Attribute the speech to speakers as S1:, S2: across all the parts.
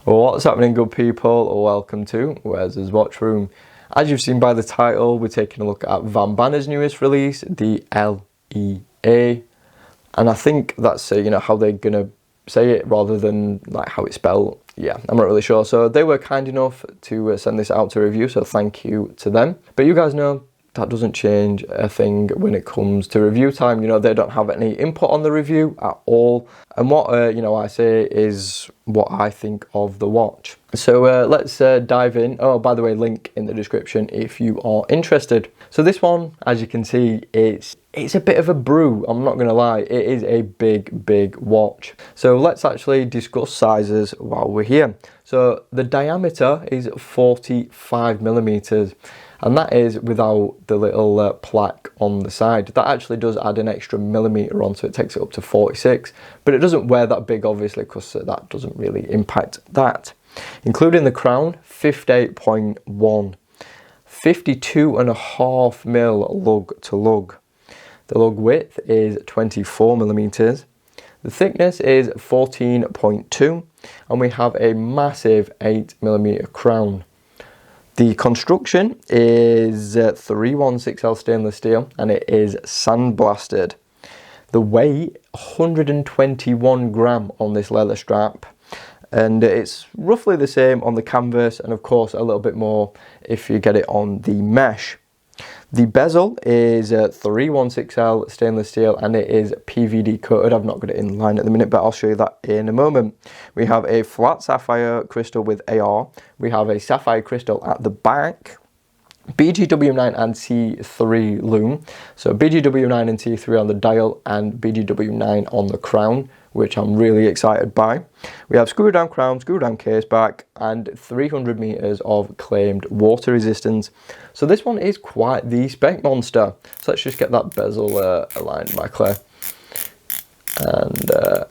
S1: What's happening, good people? Welcome to Where's His Watch Room. As you've seen by the title, we're taking a look at Vanbanner's newest release, the LEA. And I think that's how they're gonna say it rather than like how it's spelled. Yeah, I'm not really sure. So they were kind enough to send this out to review, so thank you to them. But you guys know that doesn't change a thing when it comes to review time. They don't have any input on the review at all. And what I say is what I think of the watch. So let's dive in. Oh, by the way, link in the description if you are interested. So this one, as you can see, it's a bit of a brew. I'm not gonna lie, it is a big watch. So let's actually discuss sizes while we're here. So the diameter is 45 millimeters. And that is without the little plaque on the side. That actually does add an extra millimeter on, so it takes it up to 46. But it doesn't wear that big, obviously, because that doesn't really impact that. Including the crown, 58.1. 52.5 mil lug to lug. The lug width is 24 millimeters. The thickness is 14.2. And we have a massive 8 millimeter crown. The construction is 316L stainless steel and it is sandblasted. The weight, 121 gram on this leather strap, and it's roughly the same on the canvas, and of course a little bit more if you get it on the mesh. The bezel is 316L stainless steel and it is PVD coated. I've not got it in line at the minute, but I'll show you that in a moment. We have a flat sapphire crystal with AR. We have a sapphire crystal at the back. BGW9 and T3 Lume. So BGW9 and T3 on the dial and BGW9 on the crown, which I'm really excited by. We have screw down crown, screw down case back, and 300 meters of claimed water resistance. So this one is quite the spec monster. So let's just get that bezel aligned by Claire. And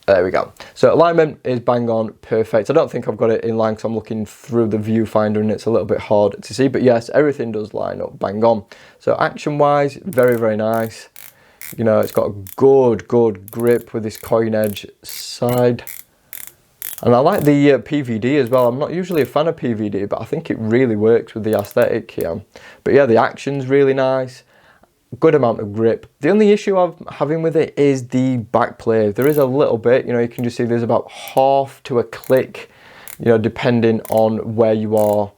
S1: there we go. So alignment is bang on, perfect. I don't think I've got it in line because I'm looking through the viewfinder and it's a little bit hard to see, but yes, everything does line up bang on. So action wise, very nice. It's got a good grip with this coin edge side. And I like the PVD as well. I'm not usually a fan of PVD, but I think it really works with the aesthetic here. But yeah, the action's really nice. Good amount of grip. The only issue I'm having with it is the back play. There is a little bit, you can just see there's about half to a click, depending on where you are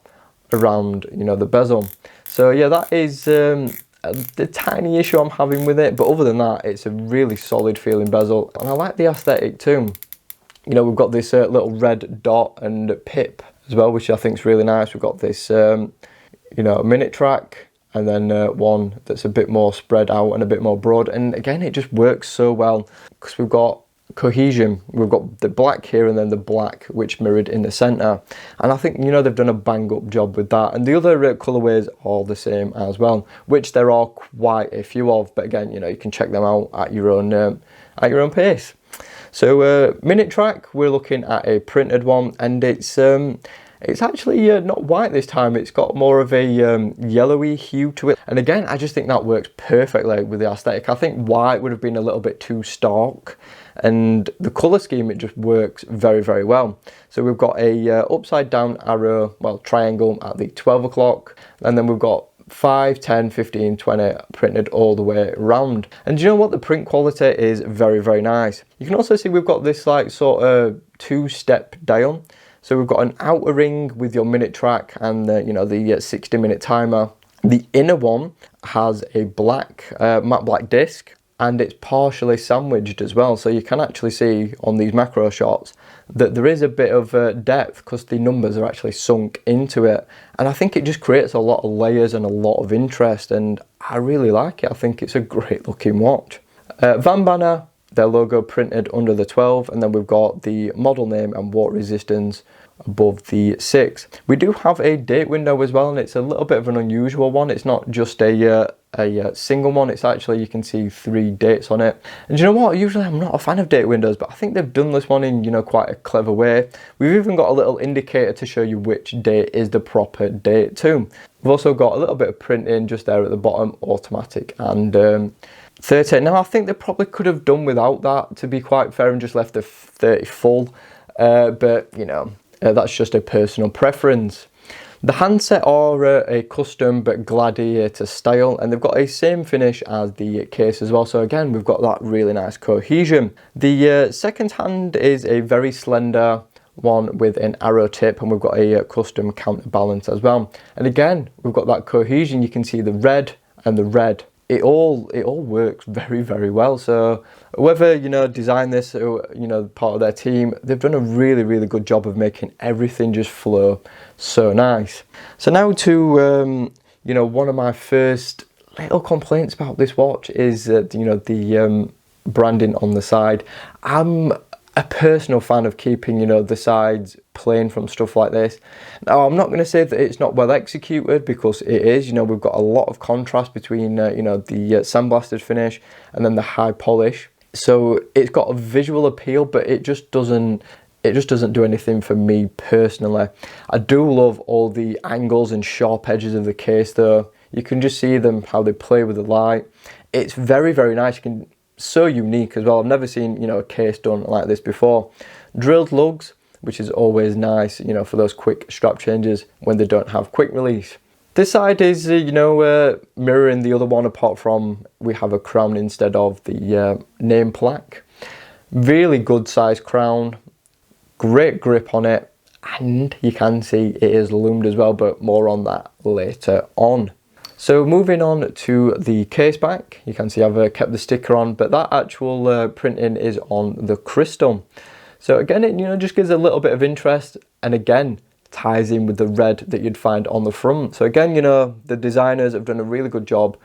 S1: around, the bezel. So yeah, that is the tiny issue I'm having with it, but other than that, it's a really solid feeling bezel, and I like the aesthetic too. We've got this little red dot and pip as well, which I think is really nice. We've got this, minute track, and then one that's a bit more spread out and a bit more broad. And again, it just works so well because we've got cohesion. We've got the black here and then the black which mirrored in the center, and I think they've done a bang up job with that. And the other colorways are the same as well, which there are quite a few of, but again, you can check them out at your own pace. So minute track, we're looking at a printed one, and it's actually not white this time. It's got more of a yellowy hue to it. And again, I just think that works perfectly with the aesthetic. I think white would have been a little bit too stark, and the color scheme, it just works very well. So we've got a upside down arrow, triangle at the 12 o'clock, and then we've got 5, 10, 15, 20 printed all the way around. And do you know what? The print quality is very nice. You can also see we've got this like sort of two-step dial. So we've got an outer ring with your minute track and the 60-minute timer. The inner one has a black matte black disc, and it's partially sandwiched as well. So you can actually see on these macro shots that there is a bit of depth because the numbers are actually sunk into it. And I think it just creates a lot of layers and a lot of interest, and I really like it. I think it's a great looking watch. Vanbanner, their logo printed under the 12, and then we've got the model name and water resistance above the 6. We do have a date window as well, and it's a little bit of an unusual one. It's not just a single one, it's actually, you can see 3 dates on it. And you know what, usually I'm not a fan of date windows, but I think they've done this one in quite a clever way. We've even got a little indicator to show you which date is the proper date too. We've also got a little bit of printing just there at the bottom, automatic and 30. Now I think they probably could have done without that, to be quite fair, and just left the 30 full. but you know, that's just a personal preference. The handset are a custom but gladiator style, and they've got a same finish as the case as well. So again, we've got that really nice cohesion. The second hand is a very slender one with an arrow tip, and we've got a custom counterbalance as well. And again, we've got that cohesion. You can see the red and the red. It all works very, very well. So whoever, you know, designed this, you know, part of their team, they've done a really, really good job of making everything just flow so nice. So now to, you know, one of my first little complaints about this watch is, you know, the branding on the side. I'm a personal fan of keeping, you know, the sides plain from stuff like this. Now, I'm not going to say that it's not well executed, because it is. You know, we've got a lot of contrast between, you know, the sandblasted finish and then the high polish. So it's got a visual appeal, but it just doesn't do anything for me personally. I do love all the angles and sharp edges of the case though. You can just see them, how they play with the light. It's very, very nice. You can, so unique as well. I've never seen, you know, a case done like this before. Drilled lugs, which is always nice, you know, for those quick strap changes when they don't have quick release. This side is, you know, mirroring the other one, apart from we have a crown instead of the name plaque. Really good size crown, great grip on it, and you can see it is lumed as well, but more on that later on. So moving on to the case back, you can see I've kept the sticker on, but that actual printing is on the crystal. So again, it, you know, just gives a little bit of interest, and again, ties in with the red that you'd find on the front. So again, you know, the designers have done a really good job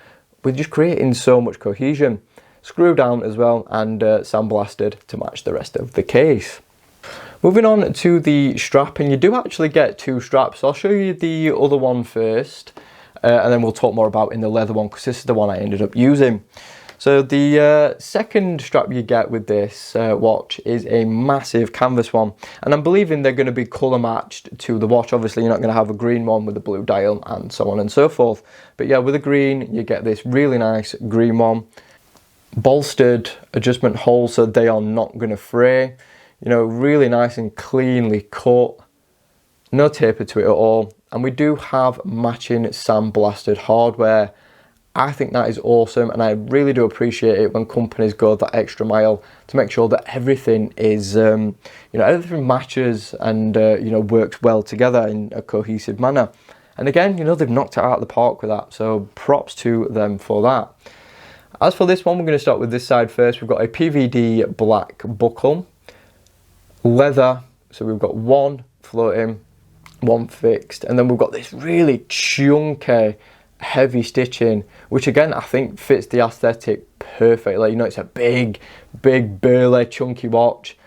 S1: with just creating so much cohesion. Screw down as well, and sandblasted to match the rest of the case. Moving on to the strap, and you do actually get two straps. I'll show you the other one first. And then we'll talk more about in the leather one, because this is the one I ended up using. So the second strap you get with this watch is a massive canvas one, and I'm believing they're going to be colour matched to the watch. Obviously you're not going to have a green one with a blue dial and so on and so forth, but yeah, with the green you get this really nice green one. Bolstered adjustment holes, so they are not going to fray. You know, really nice and cleanly cut, no taper to it at all. And we do have matching sandblasted hardware. I think that is awesome, and I really do appreciate it when companies go that extra mile to make sure that everything is, you know, everything matches and, you know, works well together in a cohesive manner. And again, you know, they've knocked it out of the park with that, so props to them for that. As for this one, we're going to start with this side first. We've got a PVD black buckle, leather, so we've got one floating, one fixed, and then we've got this really chunky heavy stitching, which again I think fits the aesthetic perfectly. You know, it's a big burly chunky watch,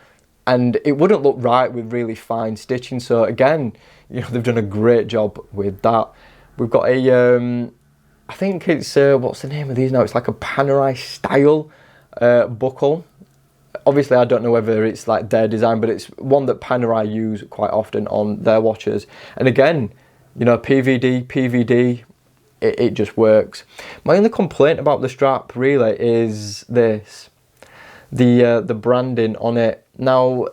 S1: and it wouldn't look right with really fine stitching. So again, you know, they've done a great job with that. We've got a I think it's what's the name of these now, it's like a Panerai style buckle. Obviously, I don't know whether it's like their design, but it's one that Panerai use quite often on their watches. And again, you know, PVD, it just works. My only complaint about the strap really is this, the branding on it. Now,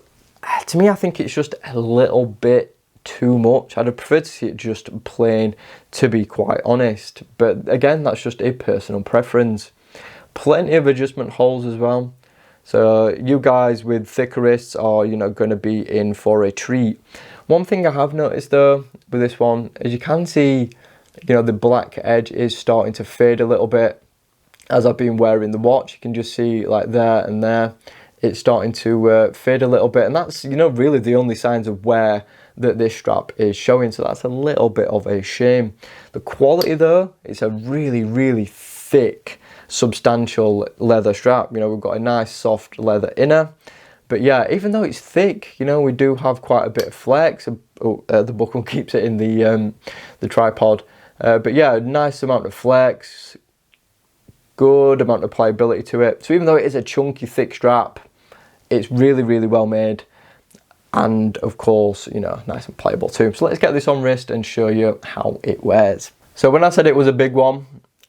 S1: to me, I think it's just a little bit too much. I'd prefer to see it just plain, to be quite honest. But again, that's just a personal preference. Plenty of adjustment holes as well. So you guys with thicker wrists are, you know, going to be in for a treat. One thing I have noticed though with this one is you can see, you know, the black edge is starting to fade a little bit as I've been wearing the watch. You can just see like there and there, it's starting to fade a little bit, and that's, you know, really the only signs of wear that this strap is showing. So that's a little bit of a shame. The quality though, it's a really thick, substantial leather strap. You know, we've got a nice soft leather inner, but yeah, even though it's thick, you know, we do have quite a bit of flex. The buckle keeps it in the tripod, but yeah, a nice amount of flex, good amount of pliability to it. So even though it is a chunky thick strap, it's really well made, and of course, you know, nice and pliable too. So let's get this on wrist and show you how it wears. So when I said it was a big one,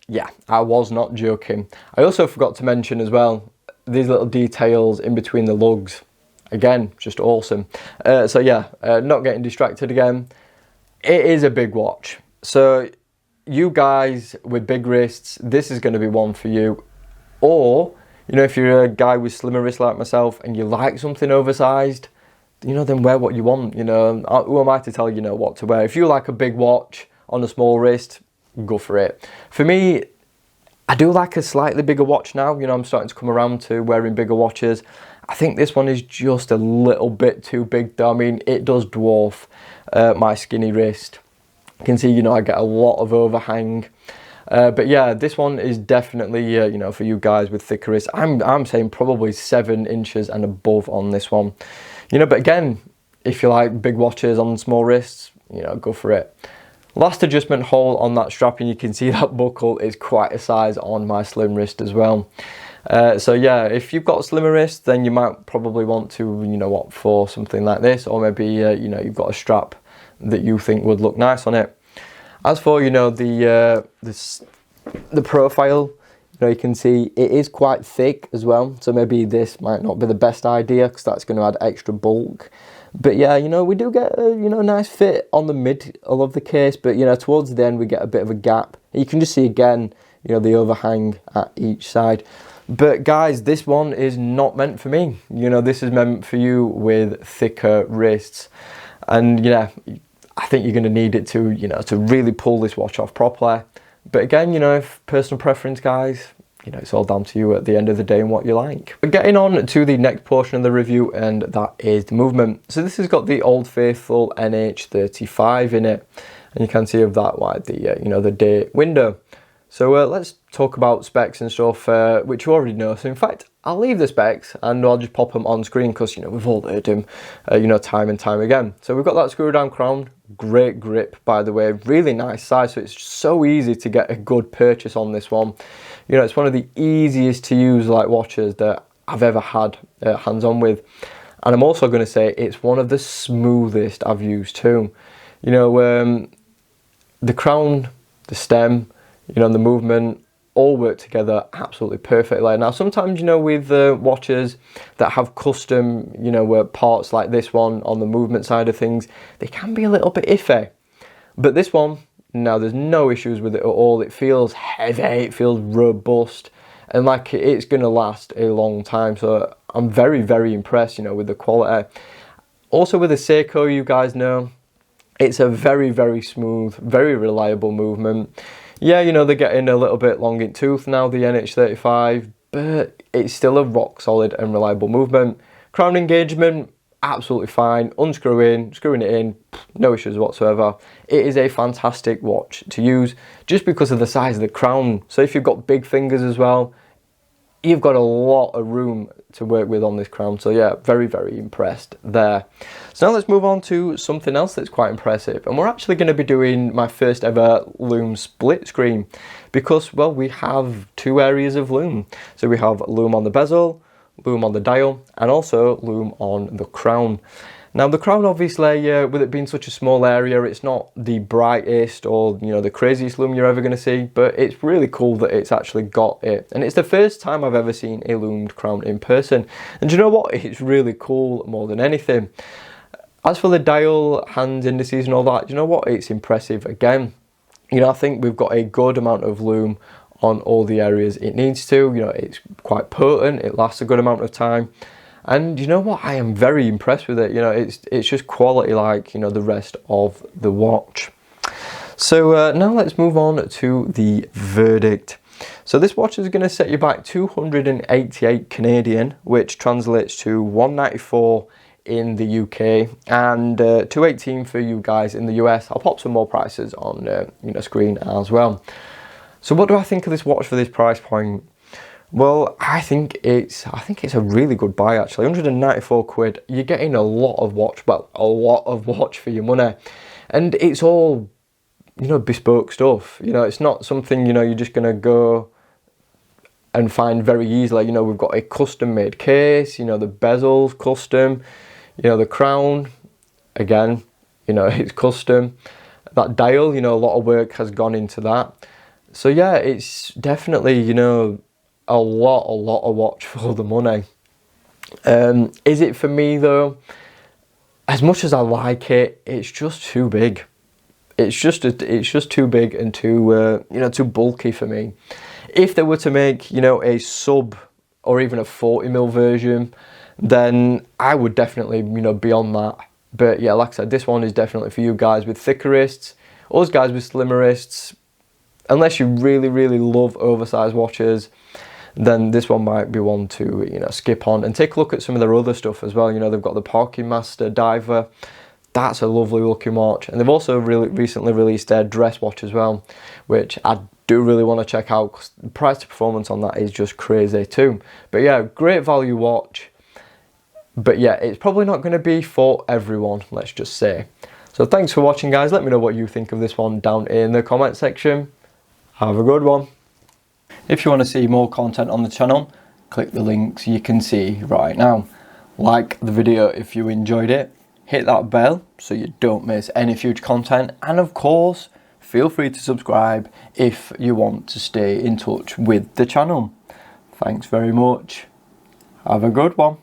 S1: yeah, I was not joking. I also forgot to mention as well, these little details in between the lugs. again, just awesome. So yeah, not getting distracted again. It is a big watch. So you guys with big wrists, this is going to be one for you. Or, you know, if you're a guy with slimmer wrists like myself and you like something oversized, you know, then wear what you want. You know, who am I to tell you, what to wear? If you like a big watch on a small wrist, go for it. For me, I do like a slightly bigger watch now. You know, I'm starting to come around to wearing bigger watches. I think this one is just a little bit too big though. I mean, it does dwarf my skinny wrist. You can see, you know, I get a lot of overhang. But yeah, this one is definitely, you know, for you guys with thicker wrists. I'm saying probably 7 inches and above on this one. You know, but again, if you like big watches on small wrists, you know, go for it. Last adjustment hole on that strap, and you can see that buckle is quite a size on my slim wrist as well. So yeah, if you've got slimmer wrists, then you might probably want to, you know, opt for something like this, or maybe, you know, you've got a strap that you think would look nice on it. As for, you know, the profile, you know, you can see it is quite thick as well. So maybe this might not be the best idea because that's going to add extra bulk. But yeah, you know, we do get a, you know, nice fit on the middle of the case, but, you know, towards the end we get a bit of a gap. You can just see again, you know, the overhang at each side. But guys, this one is not meant for me. You know, this is meant for you with thicker wrists. And yeah, I think you're going to need it to, you know, to really pull this watch off properly. But again, you know, if personal preference, guys, you know, it's all down to you at the end of the day and what you like. But getting on to the next portion of the review, and that is the movement. So this has got the Old Faithful NH35 in it, and you can see of that like the you know, the date window. So let's talk about specs and stuff, which you already know. So in fact, I'll leave the specs and I'll just pop them on screen because, you know, we've all heard them, you know, time and time again. So we've got that screw down crown, great grip, by the way, really nice size. So it's so easy to get a good purchase on this one. You know, it's one of the easiest to use like watches that I've ever had hands on with. And I'm also going to say it's one of the smoothest I've used too. You know, the crown, the stem, you know, the movement, all work together absolutely perfectly. Now, sometimes, you know, with watches that have custom, you know, parts like this one on the movement side of things, they can be a little bit iffy. But this one, no, there's no issues with it at all. It feels heavy, it feels robust, and like it's going to last a long time. So I'm very, very impressed, you know, with the quality. Also with the Seiko, you guys know, it's a very, very smooth, very reliable movement. Yeah, you know, they're getting a little bit long in tooth now, the NH35, but it's still a rock solid and reliable movement. Crown engagement, absolutely fine. Unscrewing, screwing it in, no issues whatsoever. It is a fantastic watch to use just because of the size of the crown. So if you've got big fingers as well, you've got a lot of room to work with on this crown. So yeah, very, very impressed there. So now let's move on to something else that's quite impressive. And we're actually going to be doing my first ever Lume split screen because, well, we have 2 areas of Lume. So we have Lume on the bezel, Lume on the dial, and also Lume on the crown. Now the crown, obviously, with it being such a small area, it's not the brightest or, you know, the craziest Lume you're ever going to see, but it's really cool that it's actually got it. And it's the first time I've ever seen a lumed crown in person. And do you know what? It's really cool more than anything. As for the dial, hand indices and all that, do you know what? It's impressive again. You know, I think we've got a good amount of Lume on all the areas it needs to. You know, it's quite potent, it lasts a good amount of time. And you know what, I am very impressed with it. You know, it's just quality like, you know, the rest of the watch. So now let's move on to the verdict. So this watch is going to set you back 288 Canadian, which translates to 194 in the UK and 218 for you guys in the US. I'll pop some more prices on you know, screen as well. So what do I think of this watch for this price point? Well, I think it's a really good buy actually. 194 quid. You're getting a lot of watch, well, a lot of watch for your money, and it's all, you know, bespoke stuff. You know, it's not something, you know, you're just gonna go and find very easily. You know, we've got a custom made case. You know, the bezel's custom. You know, the crown, again, you know, it's custom. That dial, you know, a lot of work has gone into that. So yeah, it's definitely, you know, a lot of watch for the money. Is it for me though? As much as I like it, it's just too big. It's just too big and too too bulky for me. If they were to make a sub or even a 40mm version, then I would definitely be on that. But yeah, like I said, this one is definitely for you guys with thicker wrists, us guys with slimmer wrists. Unless you really love oversized watches, then this one might be one to skip on and take a look at some of their other stuff as well. They've got the Parking Master Diver. That's a lovely looking watch, and they've also recently released their dress watch as well, which I do really want to check out because the price to performance on that is just crazy too. But yeah, great value watch. But yeah, it's probably not going to be for everyone, let's just say. So thanks for watching, guys. Let me know what you think of this one down in the comment section. Have a good one. If you want to see more content on the channel, click the links you can see right now. Like the video if you enjoyed it. Hit that bell so you don't miss any future content. And of course, feel free to subscribe if you want to stay in touch with the channel. Thanks very much. Have a good one.